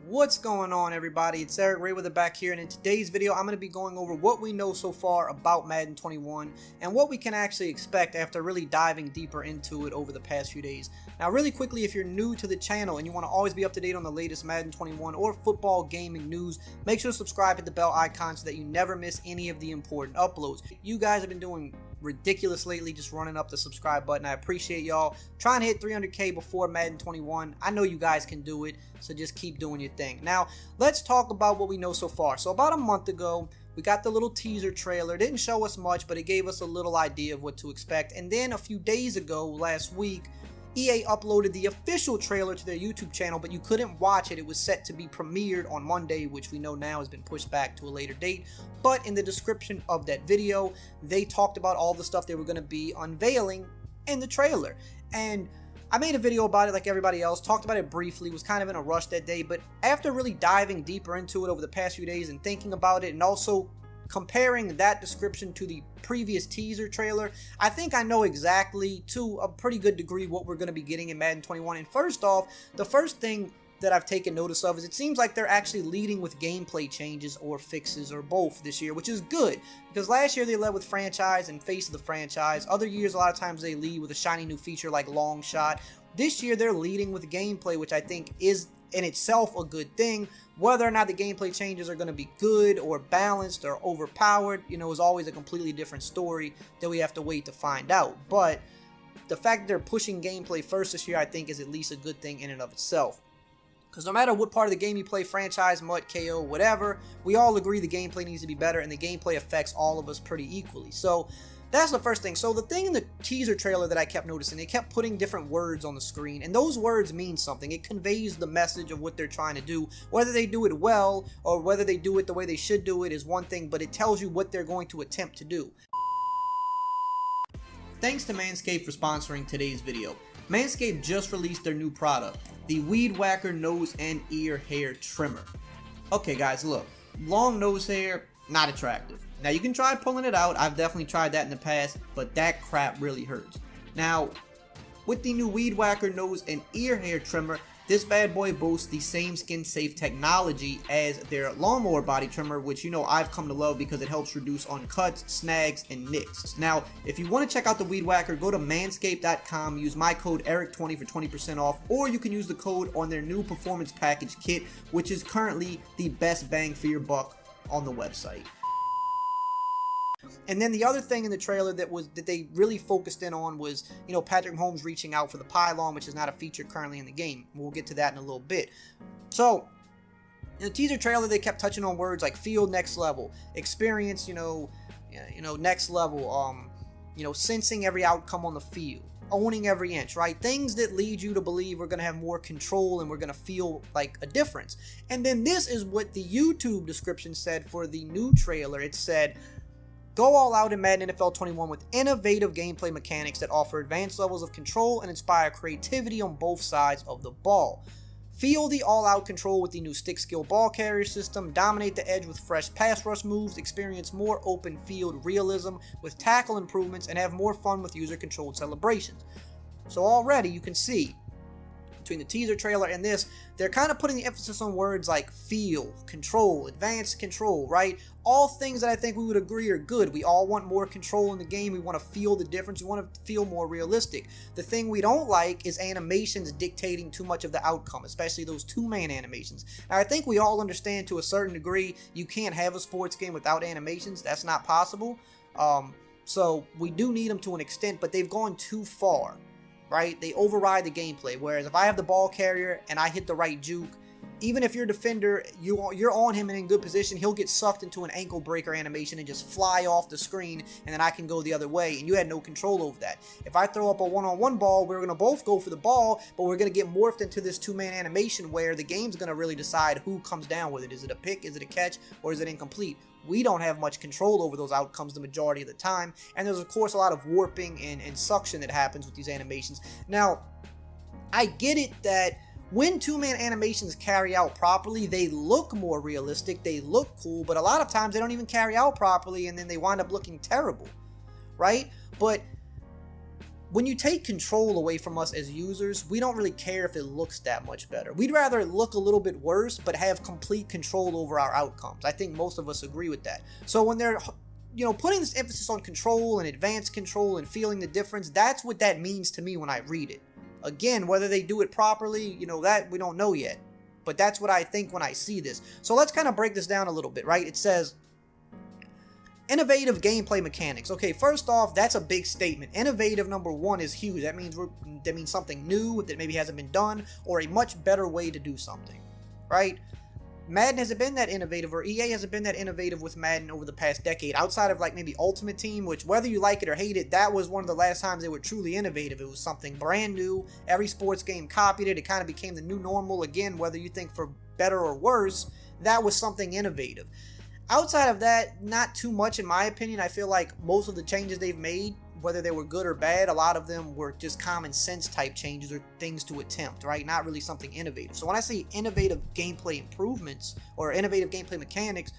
What's going on, everybody? It's EricRayweather back here, and in today's video I'm going to be going over what we know so far about Madden 21 and what we can actually expect after really diving deeper into it over the past few days. Now really quickly, if you're new to the channel and you want to always be up to date on the latest Madden 21 or football gaming news, make sure to subscribe, hit the bell icon so that you never miss any of the important uploads. You guys have been doing ridiculous lately, just running up the subscribe button. I appreciate y'all. Trying to hit 300k before Madden 21. I know you guys can do it, so just keep doing your thing. Now let's talk about what we know so far. So about a month ago we got the little teaser trailer. It didn't show us much, but it gave us a little idea of what to expect. And then a few days ago, last week, EA uploaded the official trailer to their YouTube channel, but you couldn't watch it. It was set to be premiered on Monday, which we know now has been pushed back to a later date. But in the description of that video, they talked about all the stuff they were going to be unveiling in the trailer. And I made a video about it like everybody else, talked about it briefly, was kind of in a rush that day, but after really diving deeper into it over the past few days and thinking about it and also comparing that description to the previous teaser trailer, I think I know exactly, to a pretty good degree, what we're going to be getting in Madden 21. And first off, the first thing that I've taken notice of is it seems like they're actually leading with gameplay changes or fixes or both this year, which is good, because last year they led with franchise and face of the franchise. Other years, a lot of times they lead with a shiny new feature like long shot. This year they're leading with gameplay, which I think is in itself a good thing. Whether or not the gameplay changes are going to be good or balanced or overpowered, you know, is always a completely different story that we have to wait to find out. But the fact that they're pushing gameplay first this year, I think, is at least a good thing in and of itself. Because no matter what part of the game you play, franchise, MUT, KO, whatever, we all agree the gameplay needs to be better, and the gameplay affects all of us pretty equally. So that's the first thing. So the thing in the teaser trailer that I kept noticing, they kept putting different words on the screen, and those words mean something. It conveys the message of what they're trying to do. Whether they do it well or whether they do it the way they should do it is one thing, but it tells you what they're going to attempt to do. Thanks to Manscaped for sponsoring today's video. Manscaped just released their new product, the Weed Whacker Nose and Ear Hair Trimmer. Okay guys, look, long nose hair, not attractive. Now you can try pulling it out, I've definitely tried that in the past, but that crap really hurts. Now, with the new Weed Whacker Nose and Ear Hair Trimmer, this bad boy boasts the same skin safe technology as their lawnmower body trimmer, which you know I've come to love because it helps reduce on cuts, snags, and nicks. Now, if you want to check out the Weed Whacker, go to manscaped.com, use my code ERIC20 for 20% off, or you can use the code on their new Performance Package Kit, which is currently the best bang for your buck on the website. And then the other thing in the trailer that they really focused in on was, you know, Patrick Mahomes reaching out for the pylon, which is not a feature currently in the game. We'll get to that in a little bit. So in the teaser trailer, they kept touching on words like field next level, experience, next level, sensing every outcome on the field, owning every inch, right? Things that lead you to believe we're going to have more control and we're going to feel like a difference. And then this is what the YouTube description said for the new trailer. It said, go all out in Madden NFL 21 with innovative gameplay mechanics that offer advanced levels of control and inspire creativity on both sides of the ball. Feel the all-out control with the new stick skill ball carrier system, dominate the edge with fresh pass rush moves, experience more open field realism with tackle improvements, and have more fun with user-controlled celebrations. So already you can see, between the teaser trailer and this, they're kind of putting the emphasis on words like feel, control, advanced control, right? All things that I think we would agree are good. We all want more control in the game. We want to feel the difference. We want to feel more realistic. The thing we don't like is animations dictating too much of the outcome, especially those two-man animations. Now, I think we all understand to a certain degree you can't have a sports game without animations. That's not possible. So we do need them to an extent, but they've gone too far. Right? They override the gameplay, whereas if I have the ball carrier and I hit the right juke, even if you're a defender, you're on him and in good position, he'll get sucked into an ankle breaker animation and just fly off the screen, and then I can go the other way, and you had no control over that. If I throw up a one-on-one ball, we're going to both go for the ball, but we're going to get morphed into this two-man animation where the game's going to really decide who comes down with it. Is it a pick, is it a catch, or is it incomplete? We don't have much control over those outcomes the majority of the time, and there's of course a lot of warping and suction that happens with these animations. Now, I get it that when two-man animations carry out properly, they look more realistic, they look cool, but a lot of times they don't even carry out properly and then they wind up looking terrible, right? But when you take control away from us as users, we don't really care if it looks that much better. We'd rather it look a little bit worse, but have complete control over our outcomes. I think most of us agree with that. So when they're, putting this emphasis on control and advanced control and feeling the difference, that's what that means to me when I read it. Again, whether they do it properly, that we don't know yet. But that's what I think when I see this. So let's kind of break this down a little bit, right? It says, innovative gameplay mechanics. Okay, first off, that's a big statement. Innovative, number one, is huge. That means something new that maybe hasn't been done, or a much better way to do something, right? Madden hasn't been that innovative, or EA hasn't been that innovative with Madden over the past decade, outside of like maybe Ultimate Team, which whether you like it or hate it, that was one of the last times they were truly innovative. It was something brand new. Every sports game copied it. It kind of became the new normal. Again, whether you think for better or worse, that was something innovative. Outside of that, not too much in my opinion. I feel like most of the changes they've made, whether they were good or bad, a lot of them were just common sense type changes or things to attempt, right? Not really something innovative. So when I say innovative gameplay improvements or innovative gameplay mechanics,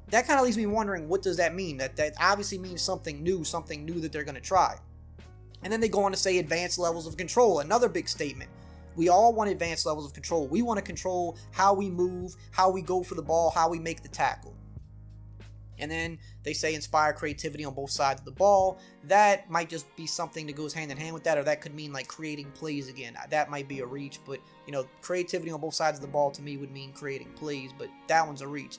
that kind of leaves me wondering, what does that mean? That obviously means something new that they're going to try. And then they go on to say advanced levels of control, another big statement. We all want advanced levels of control. We want to control how we move, how we go for the ball, how we make the tackle. And then they say inspire creativity on both sides of the ball. That might just be something that goes hand in hand with that, or that could mean like creating plays again. That might be a reach, but creativity on both sides of the ball to me would mean creating plays, but that one's a reach.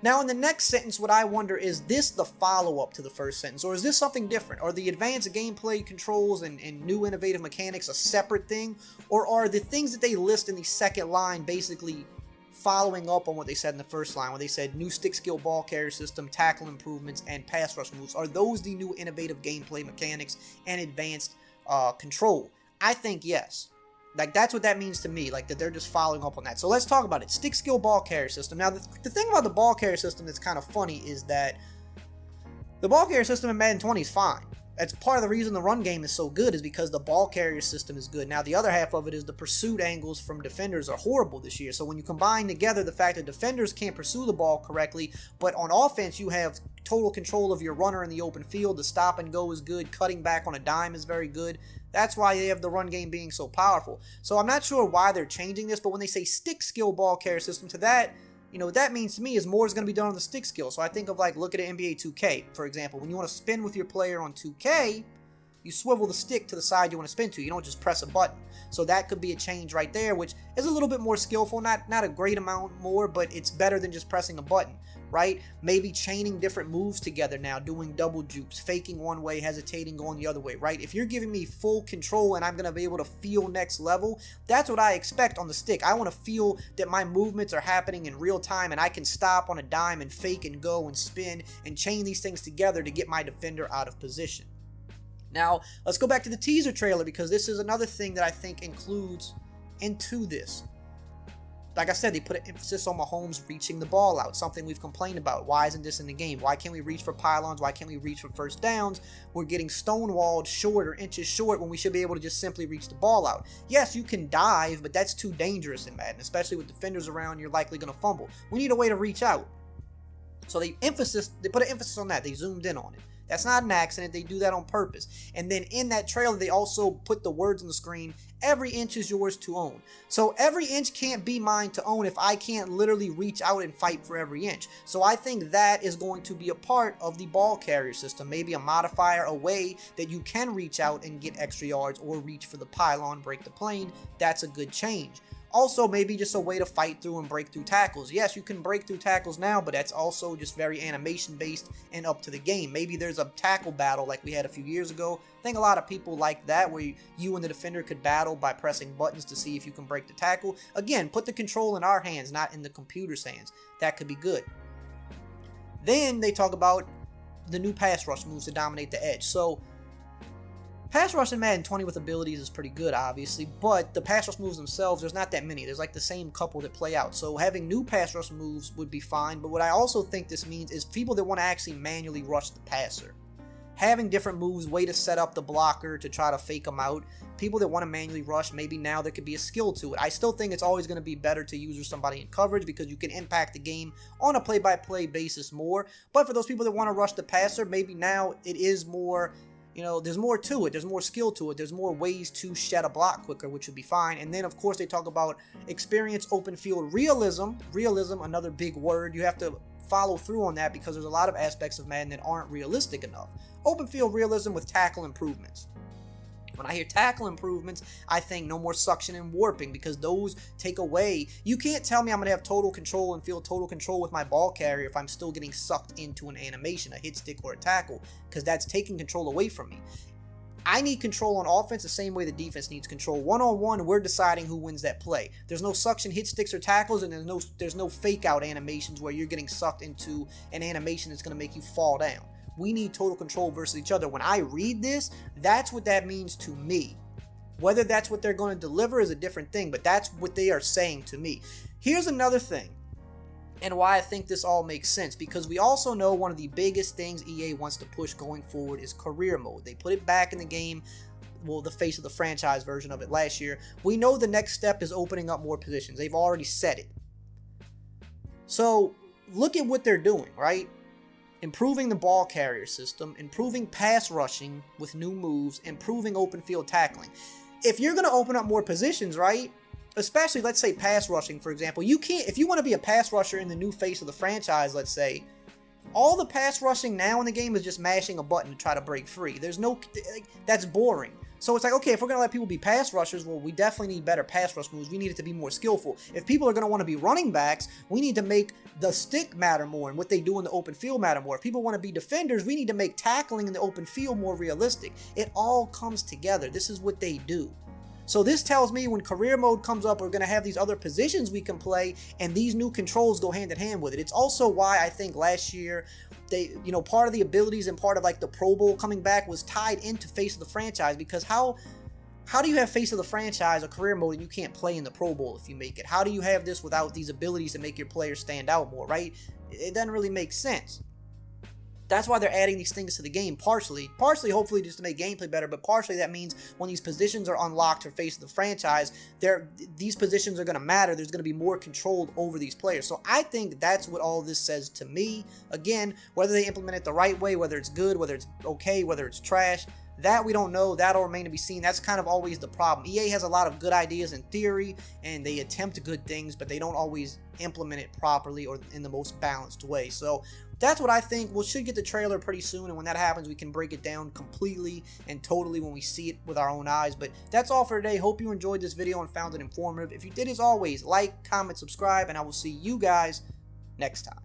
Now in the next sentence, what I wonder is this the follow-up to the first sentence, or is this something different? Are the advanced gameplay controls and new innovative mechanics a separate thing, or are the things that they list in the second line basically following up on what they said in the first line, where they said new stick skill ball carrier system, tackle improvements, and pass rush moves? Are those the new innovative gameplay mechanics and advanced control? I think yes. Like, that's what that means to me, like that they're just following up on that. So let's talk about it. Stick skill ball carrier system. Now, the thing about the ball carrier system that's kind of funny is that the ball carrier system in Madden 20 is fine. That's part of the reason the run game is so good, is because the ball carrier system is good. Now, the other half of it is the pursuit angles from defenders are horrible this year. So when you combine together the fact that defenders can't pursue the ball correctly, but on offense you have total control of your runner in the open field, the stop and go is good, cutting back on a dime is very good. That's why they have the run game being so powerful. So I'm not sure why they're changing this, but when they say stick skill ball carrier system, to that, what that means to me is more is going to be done on the stick skill. So I think of, like, look at NBA 2K, for example. When you want to spin with your player on 2K, you swivel the stick to the side you want to spin to. You don't just press a button. So that could be a change right there, which is a little bit more skillful. Not a great amount more, but it's better than just pressing a button, right? Maybe chaining different moves together now, doing double jukes, faking one way, hesitating, going the other way, right? If you're giving me full control and I'm going to be able to feel next level, that's what I expect on the stick. I want to feel that my movements are happening in real time and I can stop on a dime and fake and go and spin and chain these things together to get my defender out of position. Now, let's go back to the teaser trailer, because this is another thing that I think includes into this. Like I said, they put an emphasis on Mahomes reaching the ball out, something we've complained about. Why isn't this in the game? Why can't we reach for pylons? Why can't we reach for first downs? We're getting stonewalled short or inches short when we should be able to just simply reach the ball out. Yes, you can dive, but that's too dangerous in Madden, especially with defenders around. You're likely going to fumble. We need a way to reach out. So they put an emphasis on that. They zoomed in on it. That's not an accident. They do that on purpose. And then in that trailer, they also put the words on the screen, every inch is yours to own. So every inch can't be mine to own if I can't literally reach out and fight for every inch. So I think that is going to be a part of the ball carrier system. Maybe a modifier, a way that you can reach out and get extra yards or reach for the pylon, break the plane. That's a good change. Also, maybe just a way to fight through and break through tackles. Yes, you can break through tackles now, but that's also just very animation-based and up to the game. Maybe there's a tackle battle like we had a few years ago. I think a lot of people like that, where you and the defender could battle by pressing buttons to see if you can break the tackle. Again, put the control in our hands, not in the computer's hands. That could be good. Then they talk about the new pass rush moves to dominate the edge. So pass rush in Madden 20 with abilities is pretty good, obviously, but the pass rush moves themselves, there's not that many. There's like the same couple that play out. So having new pass rush moves would be fine, but what I also think this means is people that want to actually manually rush the passer. Having different moves, way to set up the blocker to try to fake them out. People that want to manually rush, maybe now there could be a skill to it. I still think it's always going to be better to use somebody in coverage, because you can impact the game on a play-by-play basis more. But for those people that want to rush the passer, maybe now it is more, You know, there's more to it. There's more skill to it. There's more ways to shed a block quicker, which would be fine. And then, of course, they talk about experience open field realism. Realism, another big word. You have to follow through on that because there's a lot of aspects of Madden that aren't realistic enough. Open field realism with tackle improvements. When I hear tackle improvements, I think no more suction and warping because those take away. You can't tell me I'm going to have total control and feel total control with my ball carrier if I'm still getting sucked into an animation, a hit stick or a tackle, because that's taking control away from me. I need control on offense the same way the defense needs control. One-on-one, we're deciding who wins that play. There's no suction hit sticks or tackles, and there's no fake out animations where you're getting sucked into an animation that's going to make you fall down. We need total control versus each other. When I read this, that's what that means to me. Whether that's what they're going to deliver is a different thing, but that's what they are saying to me. Here's another thing, and why I think this all makes sense, because we also know one of the biggest things EA wants to push going forward is career mode. They put it back in the game, well, the face of the franchise version of it last year. We know the next step is opening up more positions. They've already said it. So look at what they're doing, right? Improving the ball carrier system, improving pass rushing with new moves, improving open field tackling. If you're going to open up more positions, right, especially let's say pass rushing, for example, you can't, if you want to be a pass rusher in the new face of the franchise, let's say, all the pass rushing now in the game is just mashing a button to try to break free. There's no, that's boring. So it's like, okay, if we're going to let people be pass rushers, well, we definitely need better pass rush moves. We need it to be more skillful. If people are going to want to be running backs, we need to make the stick matter more and what they do in the open field matter more. If people want to be defenders, we need to make tackling in the open field more realistic. It all comes together. This is what they do. So this tells me when career mode comes up, we're going to have these other positions we can play, and these new controls go hand in hand with it. It's also why I think last year, part of the abilities and part of like the Pro Bowl coming back was tied into face of the franchise, because how do you have face of the franchise or career mode and you can't play in the Pro Bowl if you make it? How do you have this without these abilities to make your players stand out more, right? It doesn't really make sense. That's why they're adding these things to the game, partially hopefully just to make gameplay better, but partially that means when these positions are unlocked for face of the franchise, these positions are going to matter. There's going to be more control over these players. So I think that's what all this says to me. Again, whether they implement it the right way, whether it's good, whether it's okay, whether it's trash, that we don't know. That'll remain to be seen. That's kind of always the problem. EA has a lot of good ideas in theory, and they attempt good things, but they don't always implement it properly or in the most balanced way. So that's what I think. We should get the trailer pretty soon, and when that happens, we can break it down completely and totally when we see it with our own eyes. But that's all for today. Hope you enjoyed this video and found it informative. If you did, as always, like, comment, subscribe, and I will see you guys next time.